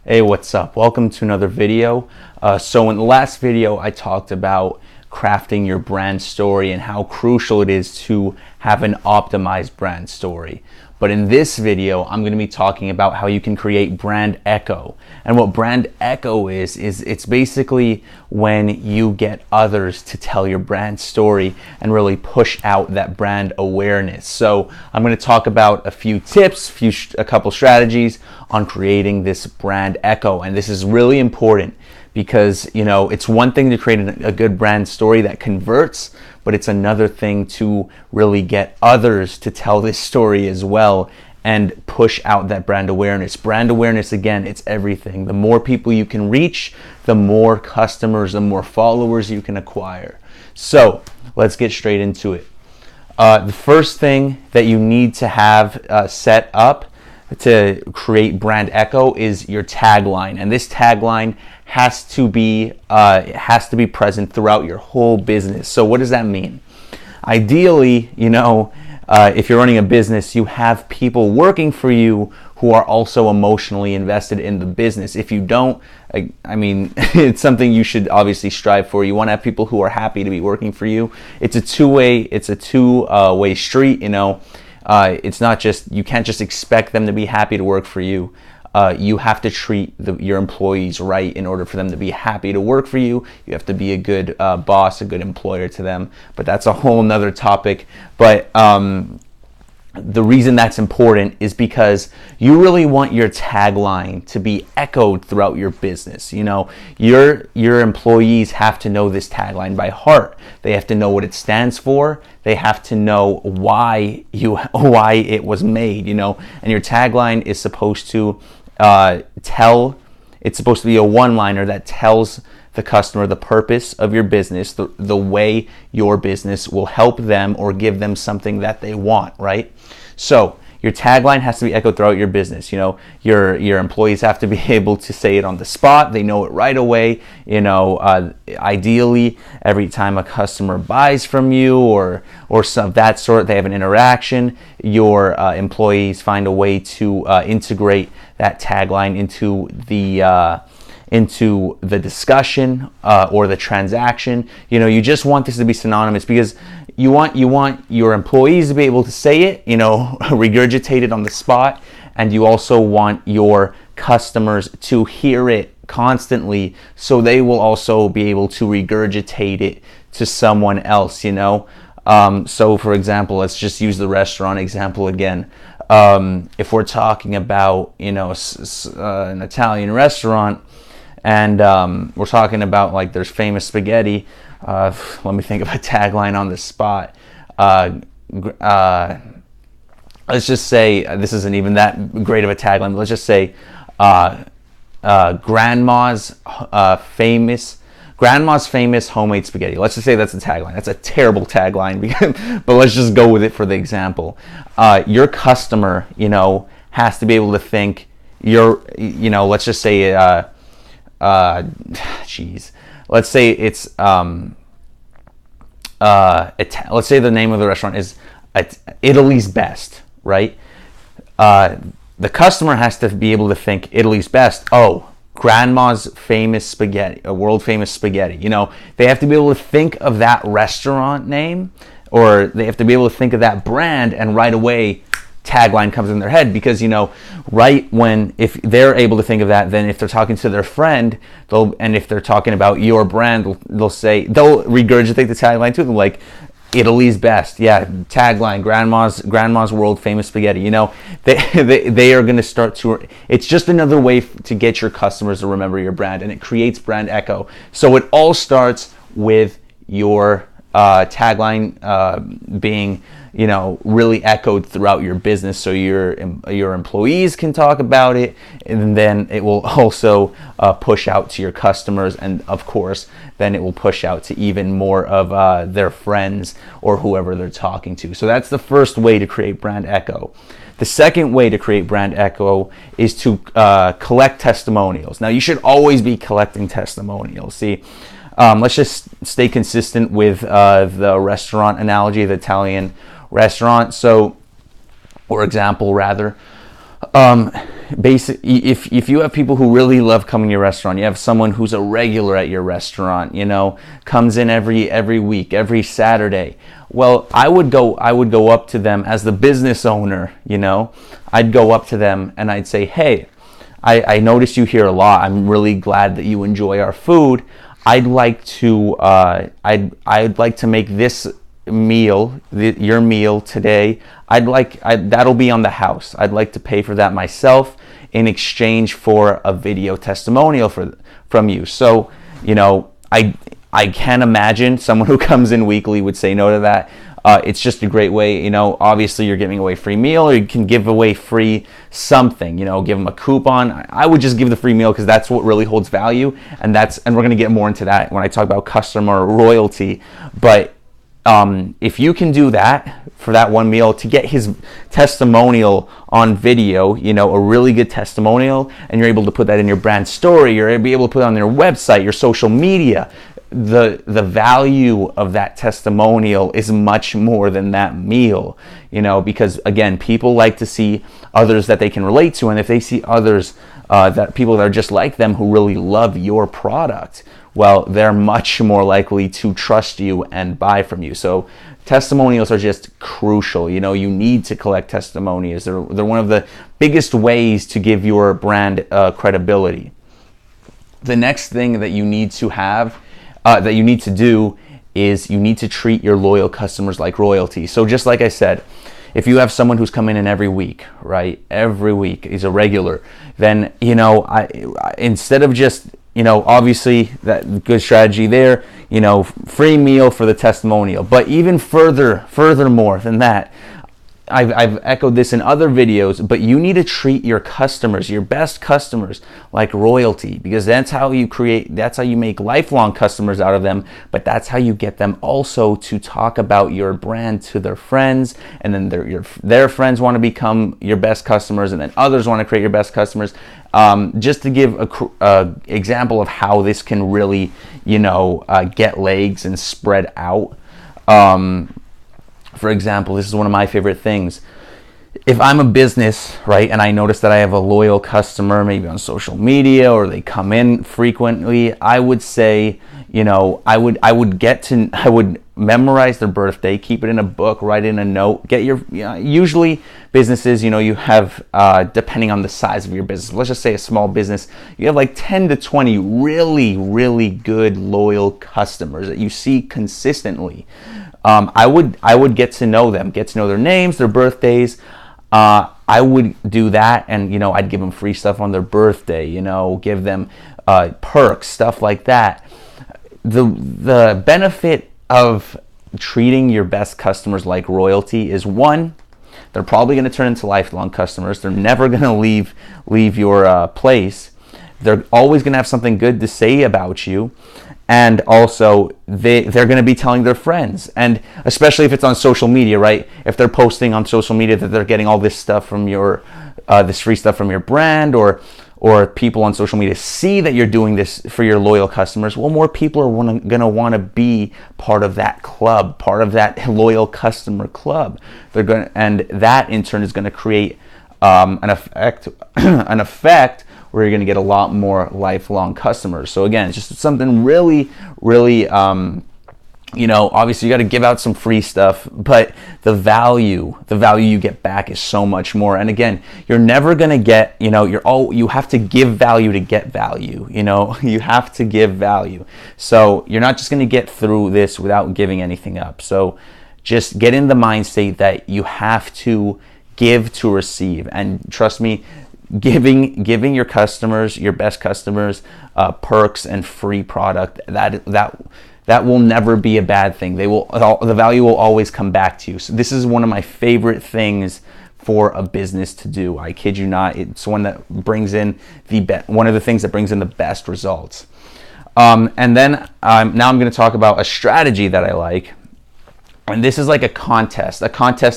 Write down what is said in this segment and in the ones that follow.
Hey, what's up? Welcome to another video. So in the last video, I talked about crafting your brand story and how crucial it is to have an optimized brand story. But in this video, I'm going to be talking about how you can create brand echo. And what brand echo is it's basically when you get others to tell your brand story and really push out that brand awareness. So I'm going to talk about a few tips, a couple strategies on creating this brand echo. And this is really important because, it's one thing to create a good brand story that converts, but it's another thing to really get others to tell this story as well and push out that brand awareness. Brand awareness, again, it's everything. The more people you can reach, the more customers, the more followers you can acquire. So let's get straight into it. The first thing that you need to have set up to create brand echo is your tagline, and this tagline has to be present throughout your whole business. So what does that mean? Ideally, if you're running a business, you have people working for you who are also emotionally invested in the business. If you don't, it's something you should obviously strive for. You want to have people who are happy to be working for you. It's a two-way street. It's not just, you can't just expect them to be happy to work for you. You have to treat your employees right in order for them to be happy to work for you. You have to be a good boss, a good employer to them. But that's a whole nother topic. But the reason that's important is because you really want your tagline to be echoed throughout your business. Your employees have to know this tagline by heart. They have to know what it stands for. They have to know why it was made. And your tagline is supposed to it's supposed to be a one-liner that tells the customer the purpose of your business, the way your business will help them or give them something that they want, right? So your tagline has to be echoed throughout your business. Your employees have to be able to say it on the spot. They know it right away. Ideally, every time a customer buys from you or some of that sort, they have an interaction. Your employees find a way to integrate that tagline into the discussion or the transaction. You just want this to be synonymous because you want your employees to be able to say it, regurgitate it on the spot, and you also want your customers to hear it constantly so they will also be able to regurgitate it to someone else. So for example, let's just use the restaurant example again. If we're talking about an Italian restaurant, and we're talking about there's famous spaghetti. Let me think of a tagline on the spot. Let's just say this isn't even that great of a tagline. But let's just say grandma's famous homemade spaghetti. Let's just say that's a tagline. That's a terrible tagline, but let's just go with it for the example. Your customer, has to be able to think. Let's just say. Let's say it's let's say the name of the restaurant is Italy's Best, right? The customer has to be able to think Italy's Best. Oh, grandma's famous spaghetti, a world famous spaghetti. They have to be able to think of that restaurant name, or they have to be able to think of that brand, and right away tagline comes in their head, because if they're able to think of that, then if they're talking to their friend, and if they're talking about your brand, they'll regurgitate the tagline too. They're like, Italy's Best, yeah, tagline, grandma's world famous spaghetti. They are going to start to. It's just another way to get your customers to remember your brand, and it creates brand echo. So it all starts with your tagline being really echoed throughout your business, so your employees can talk about it, and then it will also push out to your customers, and of course then it will push out to even more of their friends or whoever they're talking to. So that's the first way to create brand echo. The second way to create brand echo is to collect testimonials. Now, you should always be collecting testimonials. See, let's just stay consistent with the restaurant analogy, the Italian restaurant. So, or example rather, if you have people who really love coming to your restaurant, you have someone who's a regular at your restaurant, comes in every week, every Saturday. Well, I would go up to them as the business owner. I'd go up to them and I'd say, hey, I noticed you here a lot. I'm really glad that you enjoy our food. I'd like to make this meal, your meal today. That'll be on the house. I'd like to pay for that myself in exchange for a video testimonial from you. So, I can't imagine someone who comes in weekly would say no to that. It's just a great way, obviously you're giving away free meal, or you can give away free something, give them a coupon. I would just give the free meal because that's what really holds value. And we're going to get more into that when I talk about customer loyalty. But if you can do that for that one meal, to get his testimonial on video, a really good testimonial, and you're able to put that in your brand story, you're able to put it on your website, your social media, the value of that testimonial is much more than that meal, because again, people like to see others that they can relate to, and if they see others, people that are just like them who really love your product, well, they're much more likely to trust you and buy from you. So testimonials are just crucial. You need to collect testimonials. They're one of the biggest ways to give your brand credibility. The next thing that you need to have, that you need to do, is you need to treat your loyal customers like royalty. So just like I said, if you have someone who's coming in every week, right? Every week is a regular, then, instead of just, obviously that good strategy there, free meal for the testimonial. But even furthermore than that, I've echoed this in other videos, but you need to treat your customers, your best customers, like royalty, because that's how you make lifelong customers out of them, but that's how you get them also to talk about your brand to their friends, and then their friends want to become your best customers, and then others want to create your best customers. Just to give a example of how this can really, get legs and spread out. For example, this is one of my favorite things. If I'm a business, right, and I notice that I have a loyal customer, maybe on social media, or they come in frequently, I would say, I would memorize their birthday, keep it in a book, write in a note, usually businesses, you have, depending on the size of your business, let's just say a small business, you have like 10 to 20 really, really good loyal customers that you see consistently. I would get to know them, get to know their names, their birthdays. I would do that, and I'd give them free stuff on their birthday. Give them perks, stuff like that. The benefit of treating your best customers like royalty is, one, they're probably going to turn into lifelong customers. They're never going to leave your place. They're always going to have something good to say about you. And also, they're going to be telling their friends. And especially if it's on social media, right? If they're posting on social media that they're getting all this stuff from this free stuff from your brand, or people on social media see that you're doing this for your loyal customers, well, more people are going to want to be part of that club, part of that loyal customer club. And that in turn is going to create an effect where you're going to get a lot more lifelong customers. So again, it's just something really, really, obviously you got to give out some free stuff, but the value you get back is so much more. And again, you're never going to get, you have to give value to get value. You have to give value. So you're not just going to get through this without giving anything up. So just get in the mind state that you have to give to receive. And trust me, giving your customers, your best customers, perks and free product, that will never be a bad thing. The value will always come back to you. So this is one of my favorite things for a business to do. I kid you not. It's one that brings in one of the things that brings in the best results. And then now I'm going to talk about a strategy that I like. And this is like a contest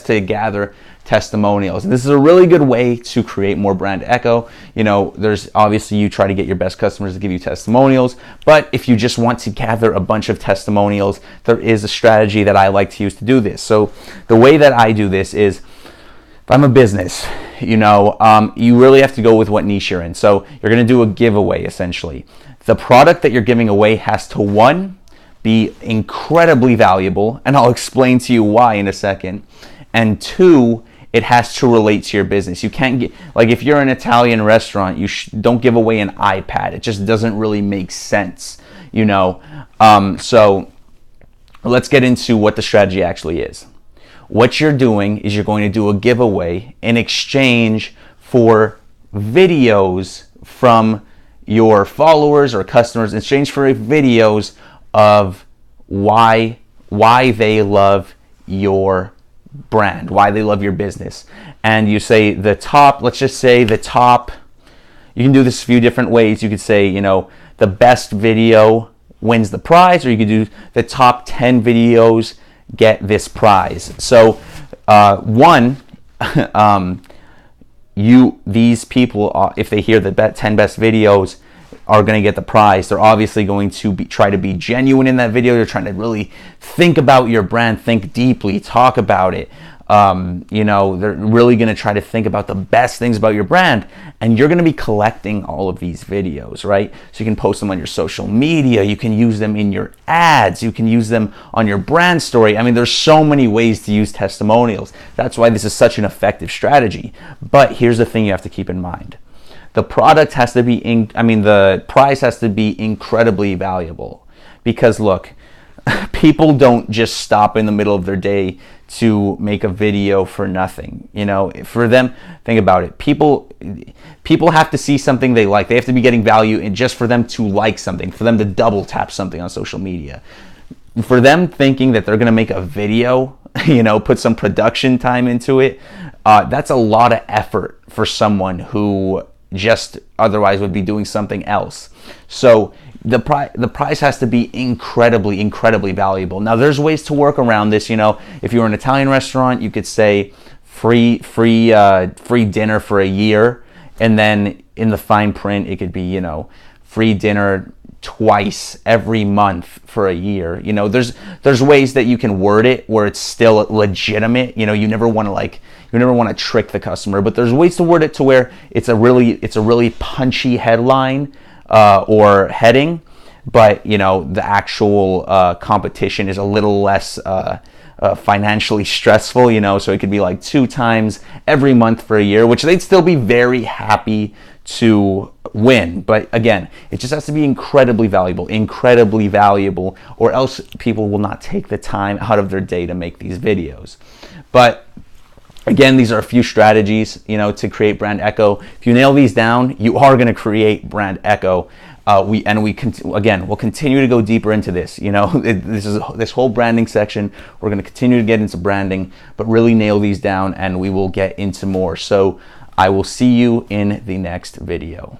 to gather testimonials. And this is a really good way to create more brand echo. There's obviously, you try to get your best customers to give you testimonials, but if you just want to gather a bunch of testimonials, there is a strategy that I like to use to do this. So the way that I do this is, if I'm a business, you really have to go with what niche you're in. So you're going to do a giveaway, essentially. The product that you're giving away has to, one, be incredibly valuable, and I'll explain to you why in a second. And two, it has to relate to your business. You can't get, like, if you're an Italian restaurant, don't give away an iPad. It just doesn't really make sense, So let's get into what the strategy actually is. What you're doing is you're going to do a giveaway in exchange for videos from your followers or customers, in exchange for videos of why they love your brand, why they love your business. And you say the top, let's just say the top, you can do this a few different ways. You could say, the best video wins the prize, or you could do the top 10 videos get this prize. So these people, if they hear the 10 best videos are going to get the prize, they're obviously going to try to be genuine in that video. They're trying to really think about your brand, think deeply, talk about it. They're really going to try to think about the best things about your brand, and you're going to be collecting all of these videos, right? So you can post them on your social media, you can use them in your ads, you can use them on your brand story. I mean, there's so many ways to use testimonials. That's why this is such an effective strategy. But here's the thing you have to keep in mind. The product has to be, the prize has to be incredibly valuable, because look, people don't just stop in the middle of their day to make a video for nothing. For them, think about it. People have to see something they like. They have to be getting value in just for them to like something, for them to double tap something on social media. For them thinking that they're going to make a video, put some production time into it, that's a lot of effort for someone who just otherwise would be doing something else. So the prize has to be incredibly, incredibly valuable. Now, there's ways to work around this. If you're an Italian restaurant, you could say free dinner for a year, and then in the fine print, it could be free dinner twice every month for a year. There's ways that you can word it where it's still legitimate. You never want to trick the customer, but there's ways to word it to where it's a really punchy headline or heading, but the actual competition is a little less financially stressful, so it could be like 2 times every month for a year, which they'd still be very happy to win. But again, it just has to be incredibly valuable, or else people will not take the time out of their day to make these videos. But again, these are a few strategies, to create brand echo. If you nail these down, you are going to create brand echo. We'll continue to go deeper into this. This whole branding section. We're going to continue to get into branding, but really nail these down, and we will get into more. So I will see you in the next video.